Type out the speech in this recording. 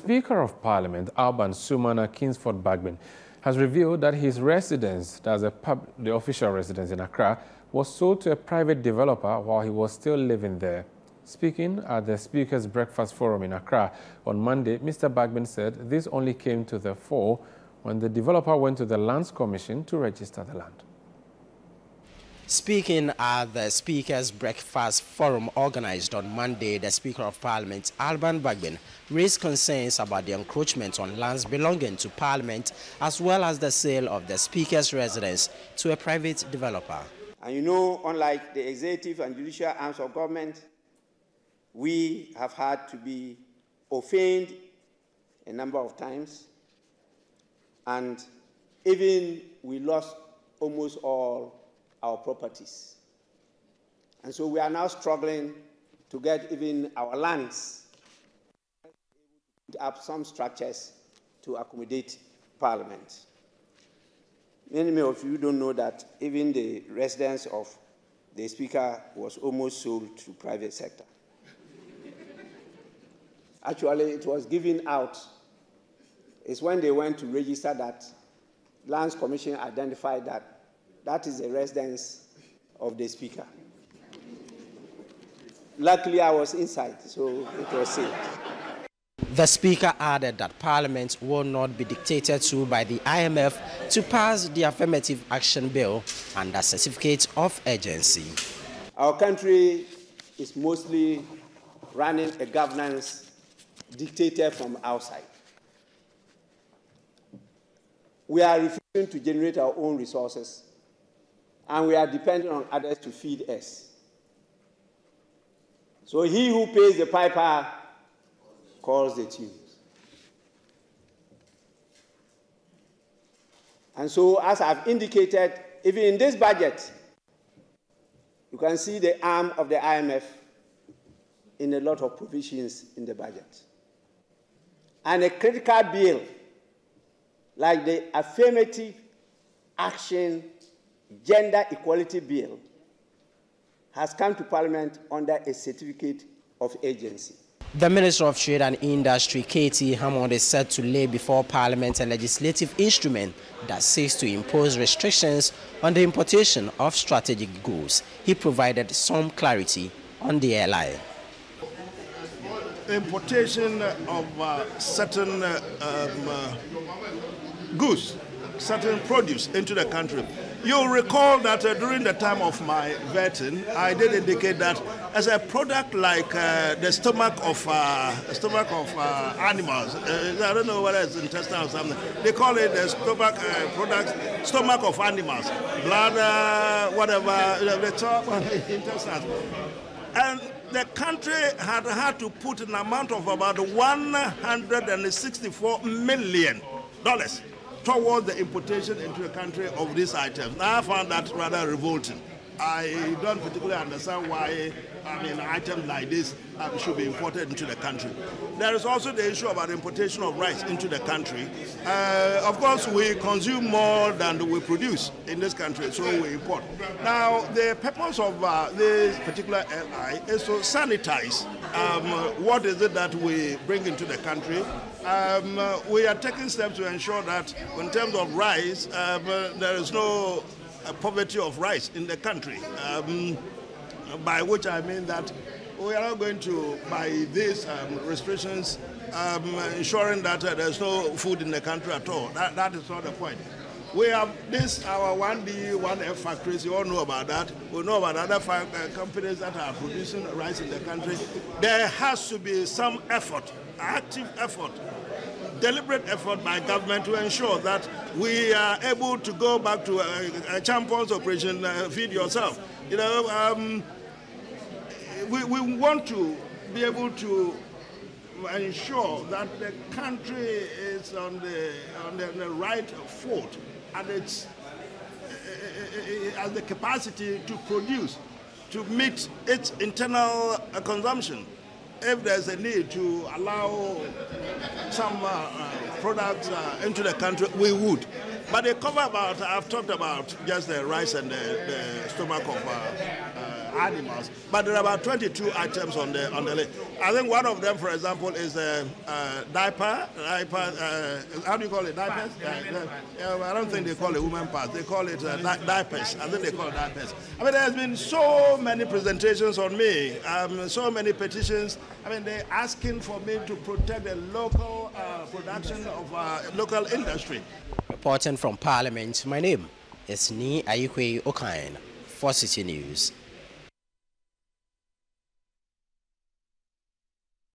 Speaker of Parliament, Alban Bagin, has revealed that his residence, the official residence in Accra, was sold to a private developer while he was still living there. Speaking at the Speaker's Breakfast Forum in Accra on Monday, Mr. Bagin said this only came to the fore when the developer went to the Lands Commission to register the land. Speaking at the Speaker's Breakfast Forum organized on Monday, the Speaker of Parliament, Alban Bagin, raised concerns about the encroachment on lands belonging to Parliament, as well as the sale of the Speaker's residence to a private developer. And you know, unlike the executive and judicial arms of government, we have had to be offended a number of times, and even we lost almost all our properties. And so we are now struggling to get even our lands, put up some structures to accommodate Parliament. Many of you don't know that even the residence of the Speaker was almost sold to private sector. Actually, it was given out. It's when they went to register that Lands Commission identified that that is the residence of the Speaker. Luckily, I was inside, so it was safe. The Speaker added that Parliament will not be dictated to by the IMF to pass the Affirmative Action Bill under certificate of urgency. Our country is mostly running a governance dictated from outside. We are refusing to generate our own resources, and we are dependent on others to feed us. So he who pays the piper calls the tunes. And so, as I've indicated, even in this budget, you can see the arm of the IMF in a lot of provisions in the budget. And a critical bill like the Affirmative Action Gender Equality Bill has come to Parliament under a certificate of urgency. The Minister of Trade and Industry, Citi, is set to lay before Parliament a legislative instrument that seeks to impose restrictions on the importation of strategic goods. He provided some clarity on the airline. Importation of certain goods, certain produce into the country. You'll recall that during the time of my vetting, I did indicate that as a product like the stomach of animals, I don't know whether it's intestine or something, they call it the stomach of animals, bladder, whatever, the top intestines. And the country had to put an amount of about $164 million towards the importation into the country of these items. Now I found that rather revolting. I don't particularly understand why items like this should be imported into the country. There is also the issue about importation of rice into the country. Of course, we consume more than we produce in this country, so we import. Now, the purpose of this particular airline is to sanitize what is it that we bring into the country. We are taking steps to ensure that in terms of rice, there is no poverty of rice in the country, by which I mean that we are not going to, by these restrictions, ensuring that there's no food in the country at all. That is not the point. We have this, our 1B, 1F factories, you all know about that. We know about other companies that are producing rice in the country. There has to be some effort, active effort, deliberate effort by government to ensure that we are able to go back to a champion's operation, feed yourself. You know, we want to be able to ensure that the country is on the right foot and it has the capacity to produce, to meet its internal consumption. If there's a need to allow some products into the country, we would. But they cover about, I've talked about just the rice and the stomach of animals, but there are about 22 items on the list. I think one of them, for example, is diaper. How do you call it? Diapers? I don't think they call it women parts. They call it diapers. I think they call it diapers. I mean, there's been so many presentations on me, so many petitions. I mean, they're asking for me to protect the local production of local industry. Reporting from Parliament, my name is Ni Ayikwe Okain for Citi News.